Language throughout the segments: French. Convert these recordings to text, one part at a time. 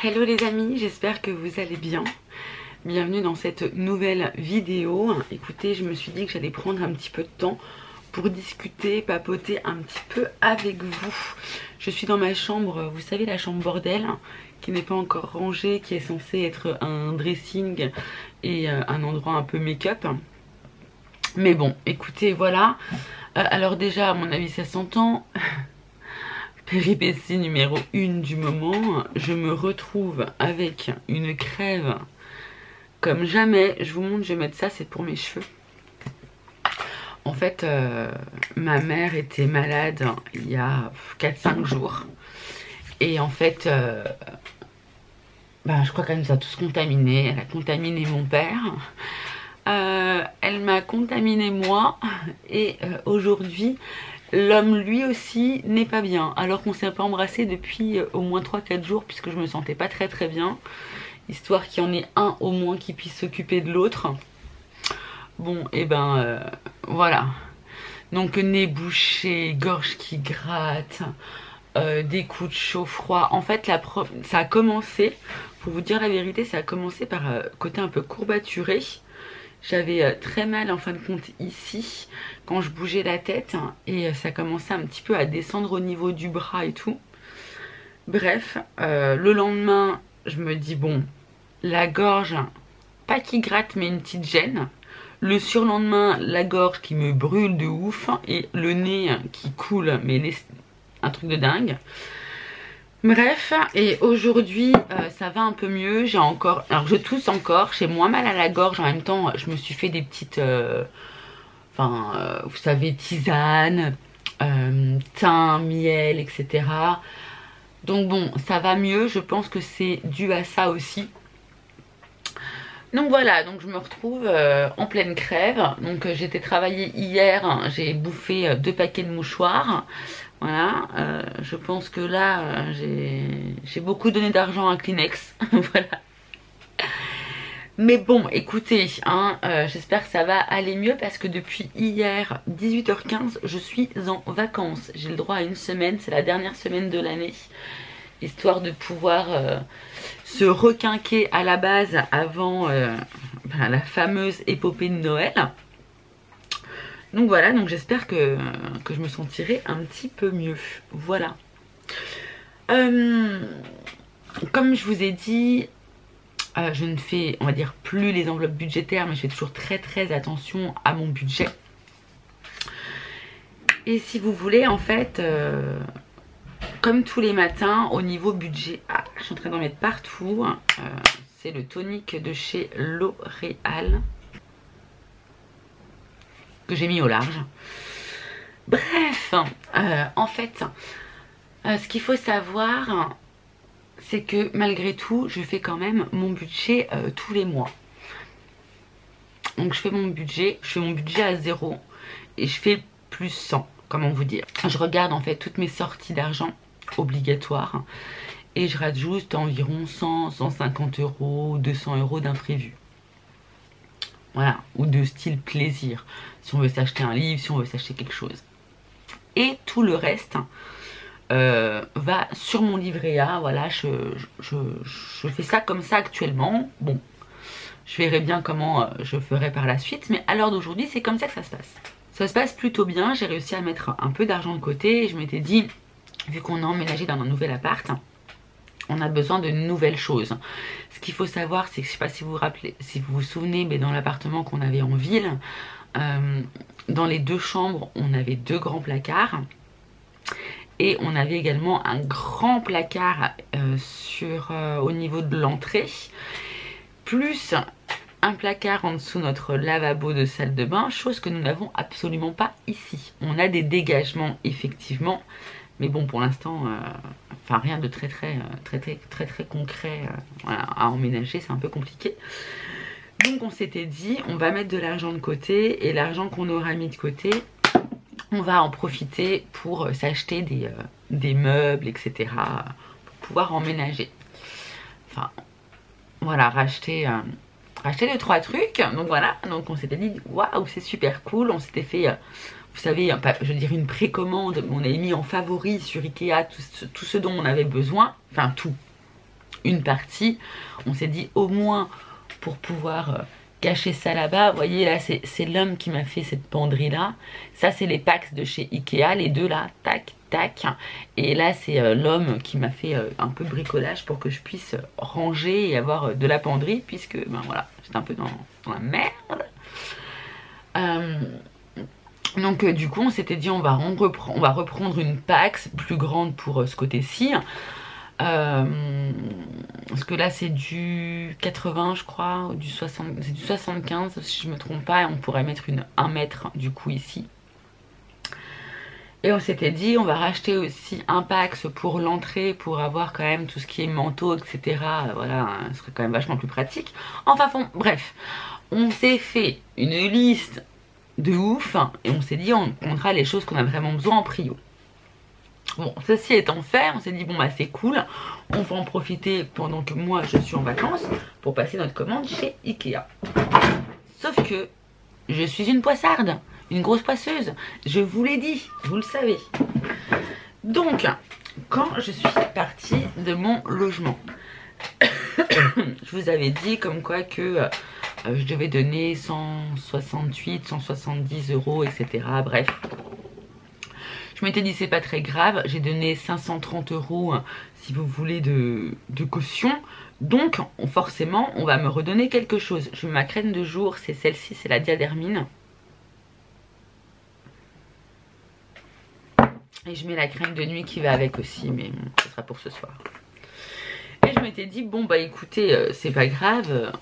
Hello les amis, j'espère que vous allez bien. Bienvenue dans cette nouvelle vidéo. Écoutez, je me suis dit que j'allais prendre un petit peu de temps pour discuter, papoter un petit peu avec vous. Je suis dans ma chambre, vous savez la chambre bordel, qui n'est pas encore rangée, qui est censée être un dressing et un endroit un peu make-up. Mais bon, écoutez, voilà. Alors déjà, à mon avis, ça s'entend. Péripétie numéro 1 du moment, je me retrouve avec une crève comme jamais. Je vous montre, je vais mettre ça, c'est pour mes cheveux. En fait, ma mère était malade il y a 4-5 jours. Et en fait, je crois qu'elle nous a tous contaminés. Elle a contaminé mon père. Elle m'a contaminé moi. Et aujourd'hui, l'homme lui aussi n'est pas bien. Alors qu'on s'est pas embrassé depuis au moins 3-4 jours. Puisque je me sentais pas très bien. Histoire qu'il y en ait un au moins qui puisse s'occuper de l'autre. Bon, et voilà. Donc nez bouché, gorge qui gratte, des coups de chaud-froid. En fait, ça a commencé, pour vous dire la vérité, ça a commencé par côté un peu courbaturé. J'avais très mal en fin de compte ici, quand je bougeais la tête. Et ça commençait un petit peu à descendre au niveau du bras et tout. Bref, le lendemain, je me dis bon, la gorge, pas qui gratte mais une petite gêne. Le surlendemain, la gorge qui me brûle de ouf et le nez qui coule, mais un truc de dingue. Bref, et aujourd'hui, ça va un peu mieux. J'ai encore, alors je tousse encore, j'ai moins mal à la gorge. En même temps, je me suis fait des petites, vous savez, tisane, thym, miel, etc. Donc bon, ça va mieux. Je pense que c'est dû à ça aussi. Donc voilà, donc je me retrouve en pleine crève. Donc j'étais travaillée hier, j'ai bouffé 2 paquets de mouchoirs. Voilà, je pense que là, j'ai beaucoup donné d'argent à Kleenex. Voilà. Mais bon, écoutez, j'espère que ça va aller mieux parce que depuis hier, 18h15, je suis en vacances. J'ai le droit à une semaine, c'est la dernière semaine de l'année. Histoire de pouvoir se requinquer à la base avant la fameuse épopée de Noël. Donc voilà, donc j'espère que je me sentirai un petit peu mieux. Voilà. Comme je vous ai dit, je ne fais, on va dire, plus les enveloppes budgétaires, mais je fais toujours très attention à mon budget. Et si vous voulez, en fait... comme tous les matins, au niveau budget, je suis en train d'en mettre partout. C'est le tonique de chez L'Oréal que j'ai mis au large. Bref, en fait, ce qu'il faut savoir, c'est que malgré tout, je fais quand même mon budget tous les mois. Donc je fais mon budget à 0 et je fais plus 100. Comment vous dire, je regarde en fait toutes mes sorties d'argent obligatoires et je rate juste environ 100, 150 euros, 200 euros d'imprévu. Voilà, ou de style plaisir, si on veut s'acheter un livre, si on veut s'acheter quelque chose. Et tout le reste va sur mon livret A. Voilà, je fais ça comme ça actuellement. Bon, je verrai bien comment je ferai par la suite, mais à l'heure d'aujourd'hui, c'est comme ça que ça se passe. Ça se passe plutôt bien, j'ai réussi à mettre un peu d'argent de côté et je m'étais dit, vu qu'on a emménagé dans un nouvel appart, on a besoin de nouvelles choses. Ce qu'il faut savoir, c'est que je ne sais pas si vous vous rappelez, si vous vous souvenez, mais dans l'appartement qu'on avait en ville, dans les 2 chambres, on avait 2 grands placards. Et on avait également un grand placard au niveau de l'entrée, plus un placard en dessous notre lavabo de salle de bain, chose que nous n'avons absolument pas ici. On a des dégagements effectivement, mais bon, pour l'instant, rien de très concret voilà, à emménager, c'est un peu compliqué. Donc on s'était dit, on va mettre de l'argent de côté et l'argent qu'on aura mis de côté, on va en profiter pour s'acheter des meubles, etc. pour pouvoir emménager. Enfin, voilà, racheter 2-3 trucs. Donc voilà, donc on s'était dit waouh, c'est super cool. On s'était fait, vous savez, je veux dire une précommande. On avait mis en favori sur Ikea tout ce dont on avait besoin. Enfin tout. une partie. On s'est dit au moins pour pouvoir cacher ça là-bas. Vous voyez là, c'est l'homme qui m'a fait cette penderie là. Ça c'est les packs de chez Ikea, les deux là, tac, tac. Et là c'est l'homme qui m'a fait un peu de bricolage pour que je puisse ranger et avoir de la penderie, puisque ben voilà, j'étais un peu dans la merde. Donc du coup on s'était dit on va reprendre une Pax plus grande pour ce côté-ci. Parce que là c'est du 80 je crois, ou du 60, c'est du 75 si je me trompe pas, et on pourrait mettre une 1 mètre du coup ici. Et on s'était dit on va racheter aussi un Pax pour l'entrée, pour avoir quand même tout ce qui est manteau, etc. Voilà, ce serait quand même vachement plus pratique. Enfin bon, bref, on s'est fait une liste de ouf et on s'est dit on prendra les choses qu'on a vraiment besoin en prio. Bon, ceci étant fait, on s'est dit bon bah c'est cool, on va en profiter pendant que moi je suis en vacances pour passer notre commande chez Ikea. Sauf que je suis une poissarde, une grosse poisseuse, je vous l'ai dit, vous le savez. Donc, quand je suis partie de mon logement, je vous avais dit comme quoi que je devais donner 168, 170 euros, etc. Bref. Je m'étais dit c'est pas très grave, j'ai donné 530 euros si vous voulez de caution. Donc forcément on va me redonner quelque chose. Je mets ma crème de jour, c'est celle-ci, c'est la Diadermine. Et je mets la crème de nuit qui va avec aussi, mais bon, ce sera pour ce soir. Et je m'étais dit bon bah écoutez, c'est pas grave.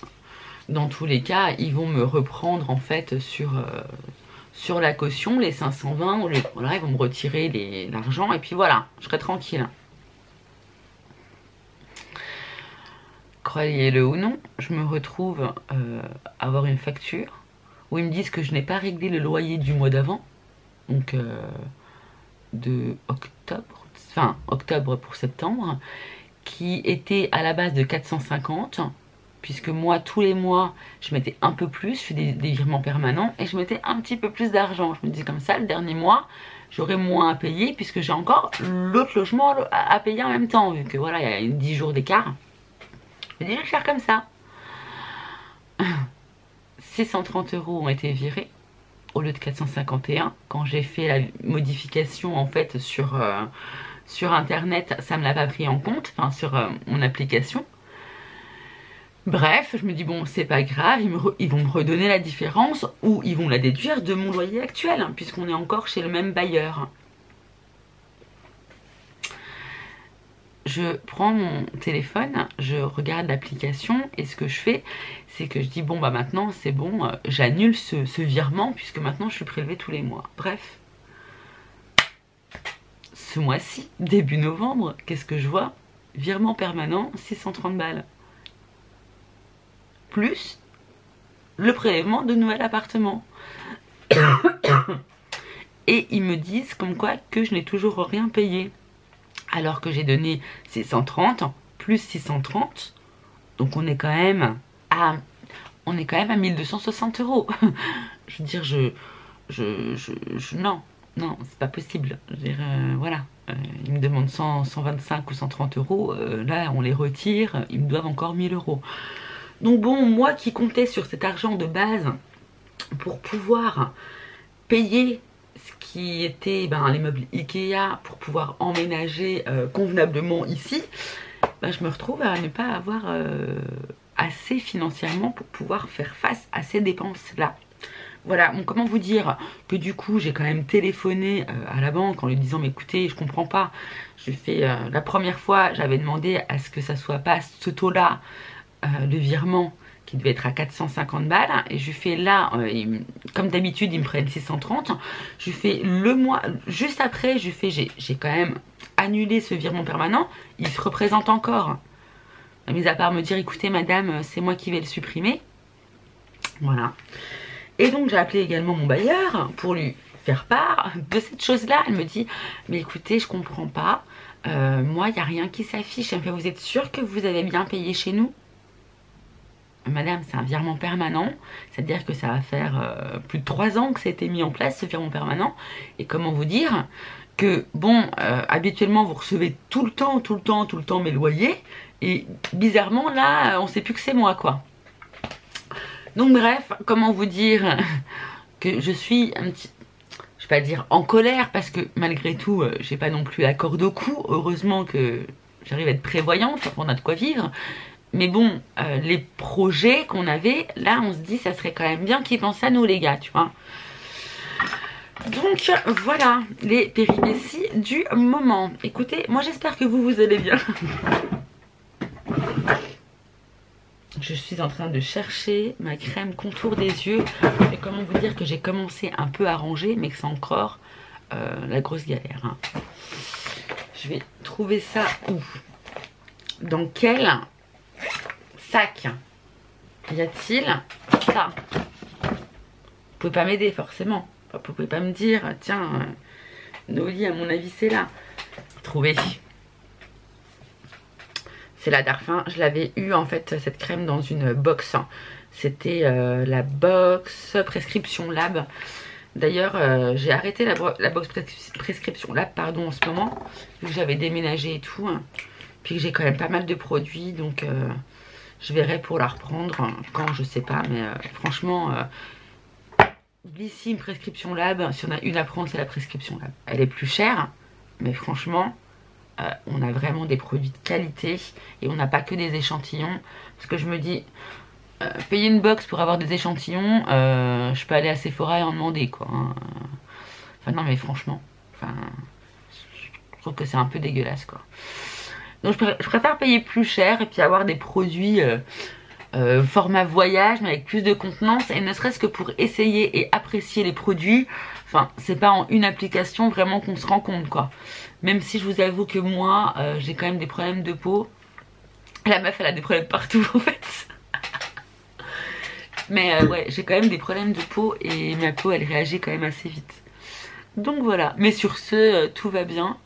Dans tous les cas, ils vont me reprendre en fait sur la caution, les 520, voilà, ils vont me retirer l'argent et puis voilà, je serai tranquille. Croyez-le ou non, je me retrouve avoir une facture où ils me disent que je n'ai pas réglé le loyer du mois d'avant, donc de octobre, enfin octobre pour septembre, qui était à la base de 450, puisque moi tous les mois je mettais un peu plus, je fais des virements permanents et je mettais un petit peu plus d'argent. Je me dis comme ça le dernier mois j'aurai moins à payer puisque j'ai encore l'autre logement à payer en même temps, vu que voilà il y a 10 jours d'écart. Je me dis je vais faire comme ça. 630 euros ont été virés au lieu de 451. Quand j'ai fait la modification en fait sur internet, ça me l'a pas pris en compte, enfin sur mon application. Bref, je me dis bon c'est pas grave, ils vont me redonner la différence ou ils vont la déduire de mon loyer actuel, hein, puisqu'on est encore chez le même bailleur. Je prends mon téléphone, je regarde l'application et ce que je fais c'est que je dis bon bah maintenant c'est bon, j'annule ce virement puisque maintenant je suis prélevée tous les mois. Bref, ce mois-ci, début novembre, qu'est-ce que je vois? Virement permanent, 630 balles. Plus le prélèvement de nouvel appartement. Et ils me disent comme quoi que je n'ai toujours rien payé. Alors que j'ai donné 630 plus 630. Donc on est quand même à 1260 euros. Je veux dire, non, c'est pas possible. Je veux dire, voilà. Ils me demandent 125 ou 130 euros. Là, on les retire. Ils me doivent encore 1000 euros. Donc bon, moi qui comptais sur cet argent de base pour pouvoir payer ce qui était les meubles Ikea pour pouvoir emménager convenablement ici, je me retrouve à ne pas avoir assez financièrement pour pouvoir faire face à ces dépenses là. Voilà, bon, comment vous dire que du coup j'ai quand même téléphoné à la banque en lui disant mais écoutez je comprends pas, je fais la première fois j'avais demandé à ce que ça soit pas ce taux là, le virement qui devait être à 450 balles et je fais là, comme d'habitude ils me prennent 630, je fais le mois, juste après j'ai quand même annulé ce virement permanent, il se représente encore, mis à part me dire écoutez madame c'est moi qui vais le supprimer, voilà. Et donc j'ai appelé également mon bailleur pour lui faire part de cette chose là. Elle me dit mais écoutez je comprends pas, moi il n'y a rien qui s'affiche, elle me fait vous êtes sûr que vous avez bien payé chez nous? madame, c'est un virement permanent, c'est-à-dire que ça va faire plus de 3 ans que ça a été mis en place, ce virement permanent. Et comment vous dire que, bon, habituellement, vous recevez tout le temps mes loyers, et bizarrement, là, on sait plus que c'est moi, quoi. Donc bref, comment vous dire que je suis un petit... Je vais pas dire en colère, parce que malgré tout, j'ai pas non plus la corde au cou. Heureusement que j'arrive à être prévoyante, on a de quoi vivre. Mais bon, les projets qu'on avait, là on se dit ça serait quand même bien qu'ils pensent à nous les gars, tu vois. Donc voilà, les péripéties du moment. Écoutez, moi j'espère que vous allez bien. Je suis en train de chercher ma crème contour des yeux. Et comment vous dire que j'ai commencé un peu à ranger, mais que c'est encore la grosse galère. Hein. Je vais trouver ça où? Dans quel sac y a-t-il ça? Vous pouvez pas m'aider forcément. Vous pouvez pas me dire, tiens, Noli, à mon avis c'est là. Trouvé. C'est la Darphin. Je l'avais eu en fait cette crème dans une box. C'était la box Prescription Lab. D'ailleurs j'ai arrêté la box Prescription Lab pardon en ce moment. Vu que j'avais déménagé et tout. Puis que j'ai quand même pas mal de produits. Donc je verrai pour la reprendre quand je sais pas. Mais franchement Glycine Prescription Lab. Si on a une à prendre c'est la Prescription Lab. Elle est plus chère. Mais franchement... on a vraiment des produits de qualité et on n'a pas que des échantillons. Parce que je me dis, payer une box pour avoir des échantillons, je peux aller à Sephora et en demander quoi. Hein. Enfin non mais franchement, enfin, je trouve que c'est un peu dégueulasse quoi. Donc je préfère payer plus cher et puis avoir des produits format voyage mais avec plus de contenance et ne serait-ce que pour essayer et apprécier les produits. Enfin c'est pas en une application vraiment qu'on se rend compte quoi. Même si je vous avoue que moi j'ai quand même des problèmes de peau. La meuf elle a des problèmes partout en fait. Mais ouais j'ai quand même des problèmes de peau et ma peau elle réagit quand même assez vite. Donc voilà, mais sur ce tout va bien.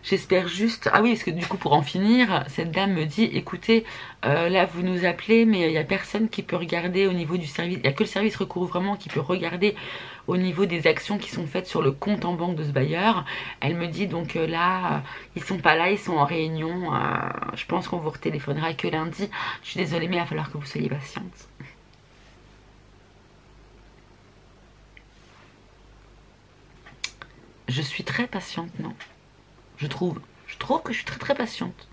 J'espère juste... Ah oui, parce que du coup, pour en finir, cette dame me dit, écoutez, là, vous nous appelez, mais il n'y a personne qui peut regarder au niveau du service. Il n'y a que le service recouvrement qui peut regarder au niveau des actions qui sont faites sur le compte en banque de ce bailleur. Elle me dit, donc là, ils sont pas là, ils sont en réunion. Je pense qu'on vous retéléphonera que lundi. Je suis désolée, mais il va falloir que vous soyez patiente. Je suis très patiente, non ? Je trouve que je suis très patiente.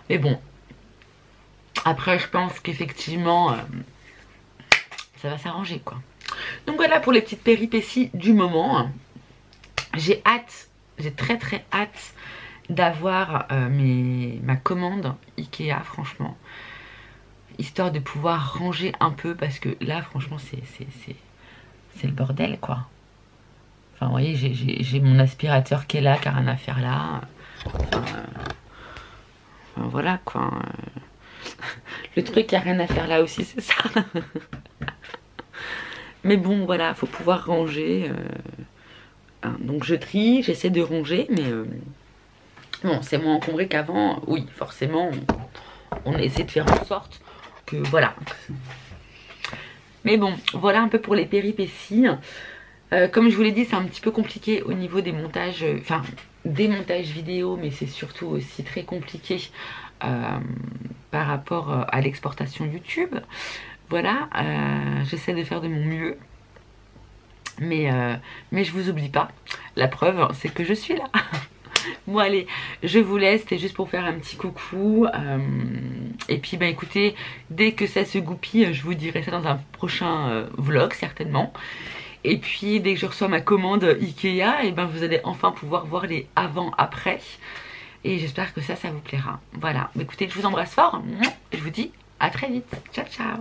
Mais bon. Après je pense qu'effectivement ça va s'arranger quoi. Donc voilà pour les petites péripéties du moment. J'ai hâte, j'ai très hâte d'avoir ma commande Ikea franchement. Histoire de pouvoir ranger un peu parce que là franchement c'est le bordel quoi. Enfin, vous voyez, j'ai mon aspirateur qui est là, qui n'a rien à faire là. Enfin, voilà, quoi. Le truc qui n'a rien à faire là aussi, c'est ça. Mais bon, voilà, faut pouvoir ranger. Donc, je trie, j'essaie de ranger, mais... bon, c'est moins encombré qu'avant. Oui, forcément, on essaie de faire en sorte que... Voilà. Mais bon, voilà un peu pour les péripéties. Comme je vous l'ai dit, c'est un petit peu compliqué au niveau des montages, enfin des montages vidéo, mais c'est surtout aussi très compliqué par rapport à l'exportation YouTube. Voilà, j'essaie de faire de mon mieux, mais je vous oublie pas. La preuve, c'est que je suis là. Bon allez, je vous laisse, c'était juste pour faire un petit coucou. Et puis bah écoutez, dès que ça se goupille, je vous dirai ça dans un prochain vlog certainement. Et puis dès que je reçois ma commande Ikea, et ben vous allez enfin pouvoir voir les avant-après. Et j'espère que ça vous plaira. Voilà, écoutez, je vous embrasse fort. Je vous dis à très vite. Ciao ciao.